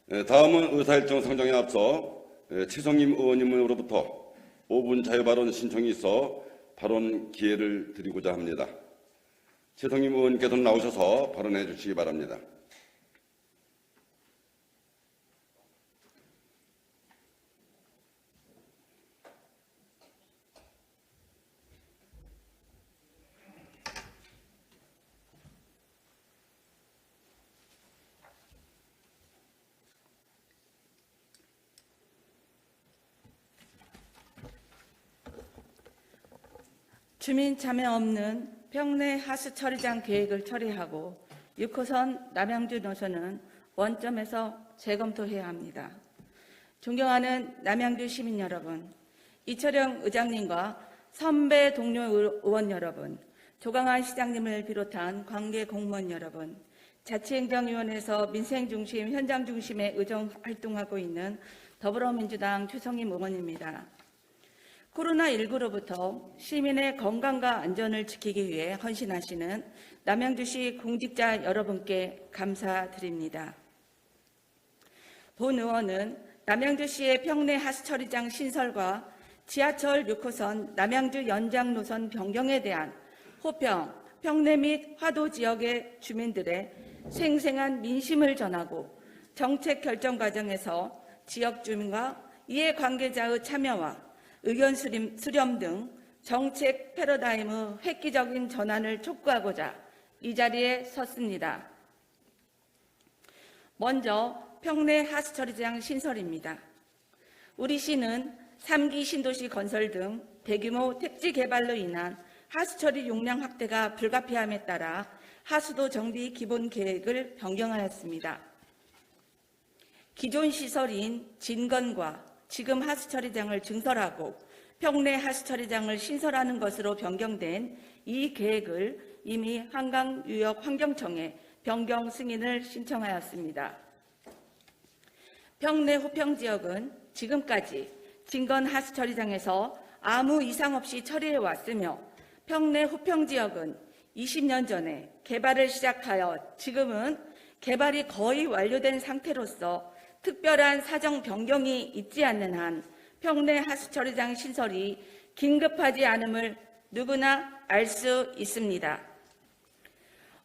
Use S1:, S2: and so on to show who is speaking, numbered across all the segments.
S1: 다음은 의사일정 상정에 앞서 최성임 의원님으로부터 5분 자유발언 신청이 있어 발언 기회를 드리고자 합니다. 최성임 의원께서는 나오셔서 발언해 주시기 바랍니다.
S2: 주민 참여 없는 평내 하수 처리장 계획을 처리하고 6호선 남양주 노선은 원점에서 재검토해야 합니다. 존경하는 남양주 시민 여러분, 이철영 의장님과 선배 동료 의원 여러분, 조강한 시장님을 비롯한 관계 공무원 여러분, 자치행정위원회에서 민생중심, 현장중심의 의정 활동하고 있는 더불어민주당 최성임 의원입니다. 코로나19로부터 시민의 건강과 안전을 지키기 위해 헌신하시는 남양주시 공직자 여러분께 감사드립니다. 본 의원은 남양주시의 평내 하수처리장 신설과 지하철 6호선 남양주 연장 노선 변경에 대한 호평, 평내 및 화도 지역의 주민들의 생생한 민심을 전하고 정책 결정 과정에서 지역 주민과 이해관계자의 참여와 의견 수렴 등 정책 패러다임의 획기적인 전환을 촉구하고자 이 자리에 섰습니다. 먼저 평내 하수처리장 신설입니다. 우리 시는 3기 신도시 건설 등 대규모 택지 개발로 인한 하수처리 용량 확대가 불가피함에 따라 하수도 정비 기본 계획을 변경하였습니다. 기존 시설인 진건과 지금 하수처리장을 증설하고 평내 하수처리장을 신설하는 것으로 변경된 이 계획을 이미 한강유역환경청에 변경 승인을 신청하였습니다. 평내 호평지역은 지금까지 진건 하수처리장에서 아무 이상 없이 처리해 왔으며 평내 호평지역은 20년 전에 개발을 시작하여 지금은 개발이 거의 완료된 상태로서 특별한 사정 변경이 있지 않는 한 평내 하수처리장 신설이 긴급하지 않음을 누구나 알 수 있습니다.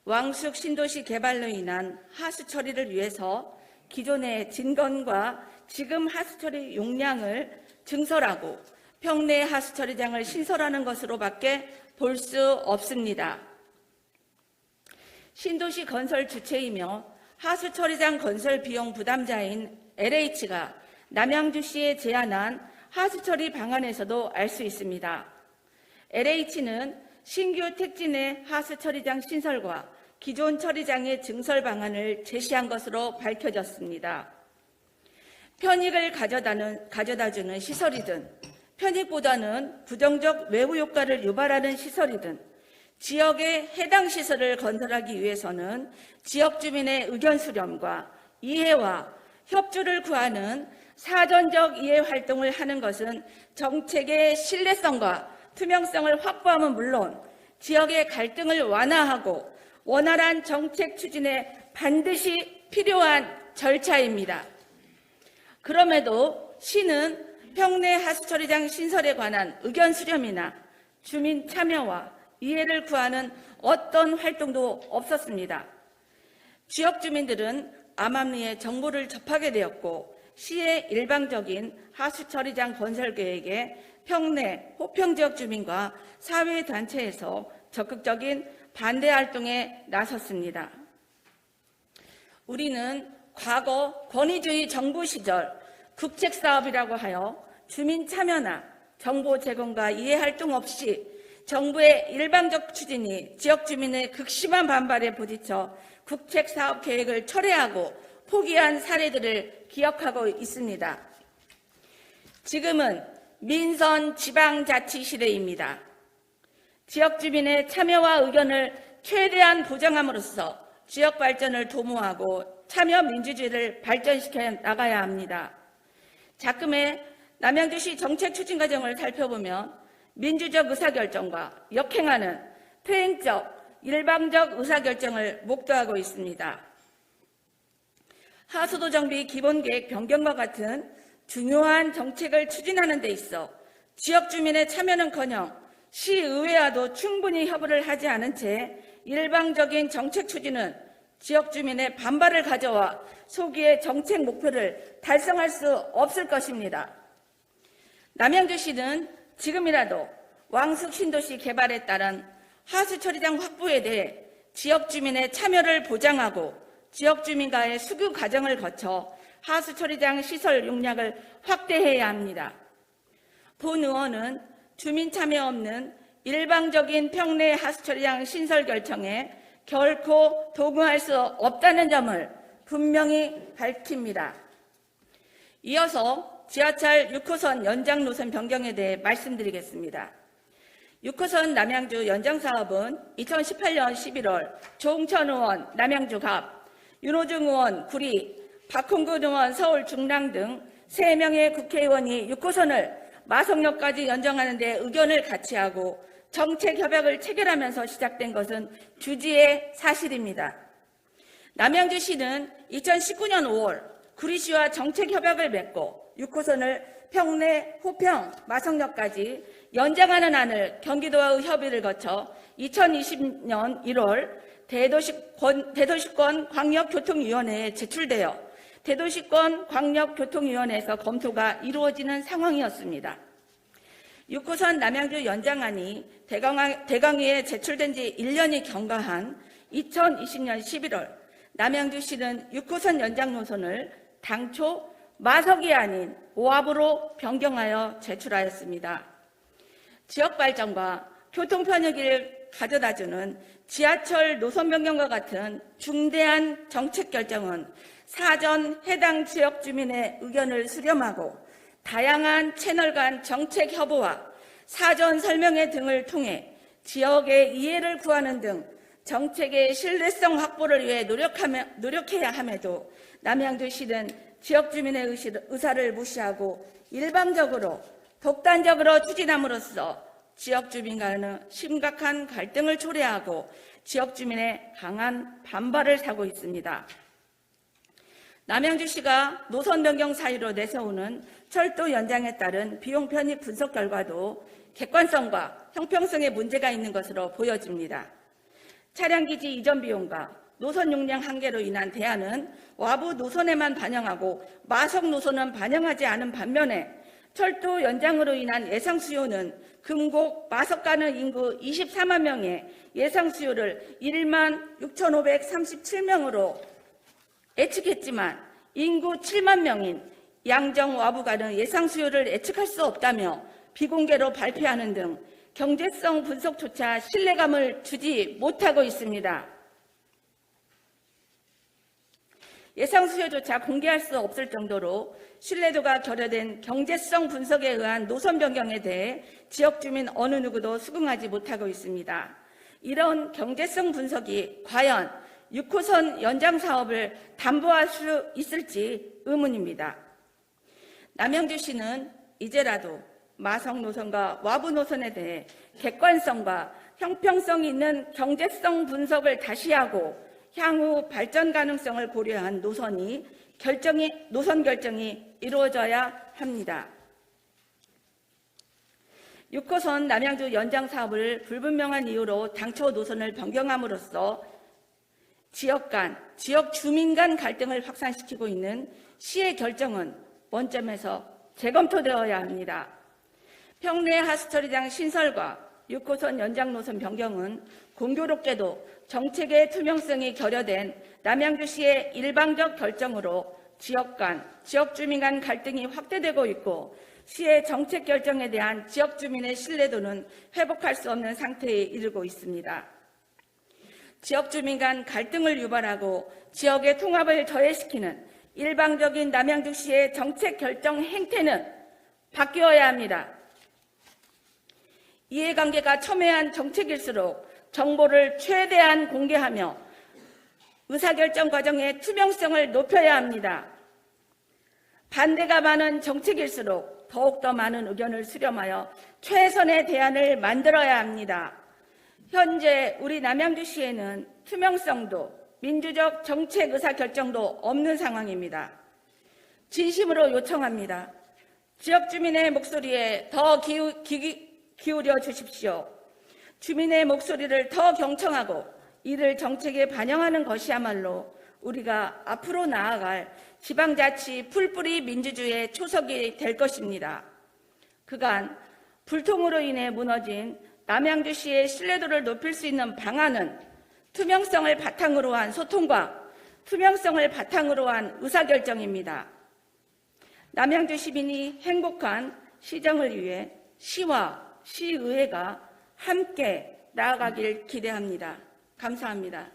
S2: 왕숙 신도시 개발로 인한 하수처리를 위해서 기존의 진건과 지금 하수처리 용량을 증설하고 평내 하수처리장을 신설하는 것으로밖에 볼 수 없습니다. 신도시 건설 주체이며 하수처리장 건설 비용 부담자인 LH가 남양주시에 제안한 하수처리 방안에서도 알 수 있습니다. LH는 신규 택지 내 하수처리장 신설과 기존 처리장의 증설 방안을 제시한 것으로 밝혀졌습니다. 편익을 가져다주는 시설이든 편익보다는 부정적 외부 효과를 유발하는 시설이든 지역의 해당 시설을 건설하기 위해서는 지역 주민의 의견 수렴과 이해와 협조를 구하는 사전적 이해 활동을 하는 것은 정책의 신뢰성과 투명성을 확보함은 물론 지역의 갈등을 완화하고 원활한 정책 추진에 반드시 필요한 절차입니다. 그럼에도 시는 평내 하수처리장 신설에 관한 의견 수렴이나 주민 참여와 이해를 구하는 어떤 활동도 없었습니다. 지역 주민들은 암암리에 정보를 접하게 되었고 시의 일방적인 하수처리장 건설 계획에 평내 호평지역 주민과 사회단체에서 적극적인 반대 활동에 나섰습니다. 우리는 과거 권위주의 정부 시절 국책사업이라고 하여 주민 참여나 정보 제공과 이해 활동 없이 정부의 일방적 추진이 지역 주민의 극심한 반발에 부딪혀 국책사업 계획을 철회하고 포기한 사례들을 기억하고 있습니다. 지금은 민선 지방자치 시대입니다. 지역 주민의 참여와 의견을 최대한 보장함으로써 지역 발전을 도모하고 참여 민주주의를 발전시켜 나가야 합니다. 작금의 남양주시 정책 추진 과정을 살펴보면 민주적 의사결정과 역행하는 퇴행적, 일방적 의사결정을 목도하고 있습니다. 하수도 정비 기본계획 변경과 같은 중요한 정책을 추진하는 데 있어 지역 주민의 참여는커녕 시의회와도 충분히 협의를 하지 않은 채 일방적인 정책 추진은 지역 주민의 반발을 가져와 소기의 정책 목표를 달성할 수 없을 것입니다. 남양주시는 지금이라도 왕숙 신도시 개발에 따른 하수처리장 확보에 대해 지역 주민의 참여를 보장하고 지역 주민과의 수교 과정을 거쳐 하수처리장 시설 용량을 확대해야 합니다. 본 의원은 주민 참여 없는 일방적인 평내 하수처리장 신설 결정에 결코 동의할 수 없다는 점을 분명히 밝힙니다. 이어서 지하철 6호선 연장 노선 변경에 대해 말씀드리겠습니다. 6호선 남양주 연장 사업은 2018년 11월 조홍천 의원 남양주갑, 윤호중 의원 구리, 박홍근 의원 서울 중랑 등 3명의 국회의원이 6호선을 마성역까지 연장하는 데 의견을 같이 하고 정책 협약을 체결하면서 시작된 것은 주지의 사실입니다. 남양주시는 2019년 5월 구리시와 정책 협약을 맺고 6호선을 평내, 호평, 마성역까지 연장하는 안을 경기도와의 협의를 거쳐 2020년 1월 대도시권 광역교통위원회에 제출되어 대도시권 광역교통위원회에서 검토가 이루어지는 상황이었습니다. 6호선 남양주 연장안이 대강위에 제출된 지 1년이 경과한 2020년 11월 남양주시는 6호선 연장 노선을 당초 마석이 아닌 오압으로 변경하여 제출하였습니다. 지역 발전과 교통 편의를 가져다주는 지하철 노선 변경과 같은 중대한 정책 결정은 사전 해당 지역 주민의 의견을 수렴하고 다양한 채널 간 정책 협의와 사전 설명회 등을 통해 지역의 이해를 구하는 등 정책의 신뢰성 확보를 위해 노력해야 함에도 남양주시는 지역 주민의 의사를 무시하고 일방적으로 독단적으로 추진함으로써 지역 주민 간의 심각한 갈등을 초래하고 지역 주민의 강한 반발을 사고 있습니다. 남양주시가 노선 변경 사유로 내세우는 철도 연장에 따른 비용 편익 분석 결과도 객관성과 형평성에 문제가 있는 것으로 보여집니다. 차량기지 이전 비용과 노선 용량 한계로 인한 대안은 와부 노선에만 반영하고 마석 노선은 반영하지 않은 반면에 철도 연장으로 인한 예상 수요는 금곡 마석 가는 인구 24만 명의 예상 수요를 1만 6,537명으로 예측했지만 인구 7만 명인 양정 와부 가는 예상 수요를 예측할 수 없다며 비공개로 발표하는 등 경제성 분석조차 신뢰감을 주지 못하고 있습니다. 예상 수요조차 공개할 수 없을 정도로 신뢰도가 결여된 경제성 분석에 의한 노선 변경에 대해 지역 주민 어느 누구도 수긍하지 못하고 있습니다. 이런 경제성 분석이 과연 6호선 연장 사업을 담보할 수 있을지 의문입니다. 남양주시는 이제라도 마석 노선과 와부 노선에 대해 객관성과 형평성 있는 경제성 분석을 다시 하고 향후 발전 가능성을 고려한 노선 결정이 이루어져야 합니다. 6호선 남양주 연장 사업을 불분명한 이유로 당초 노선을 변경함으로써 지역 주민 간 갈등을 확산시키고 있는 시의 결정은 원점에서 재검토되어야 합니다. 평내 하수처리장 신설과 6호선 연장 노선 변경은 공교롭게도 정책의 투명성이 결여된 남양주시의 일방적 결정으로 지역 주민 간 갈등이 확대되고 있고 시의 정책 결정에 대한 지역 주민의 신뢰도는 회복할 수 없는 상태에 이르고 있습니다. 지역 주민 간 갈등을 유발하고 지역의 통합을 저해시키는 일방적인 남양주시의 정책 결정 행태는 바뀌어야 합니다. 이해관계가 첨예한 정책일수록 정보를 최대한 공개하며 의사결정 과정의 투명성을 높여야 합니다. 반대가 많은 정책일수록 더욱더 많은 의견을 수렴하여 최선의 대안을 만들어야 합니다. 현재 우리 남양주시에는 투명성도 민주적 정책 의사결정도 없는 상황입니다. 진심으로 요청합니다. 지역 주민의 목소리에 더 기울여 주십시오. 주민의 목소리를 더 경청하고 이를 정책에 반영하는 것이야말로 우리가 앞으로 나아갈 지방자치 풀뿌리 민주주의의 초석이 될 것입니다. 그간 불통으로 인해 무너진 남양주시의 신뢰도를 높일 수 있는 방안은 투명성을 바탕으로 한 소통과 투명성을 바탕으로 한 의사결정입니다. 남양주 시민이 행복한 시정을 위해 시와 시의회가 함께 나아가길 기대합니다. 감사합니다.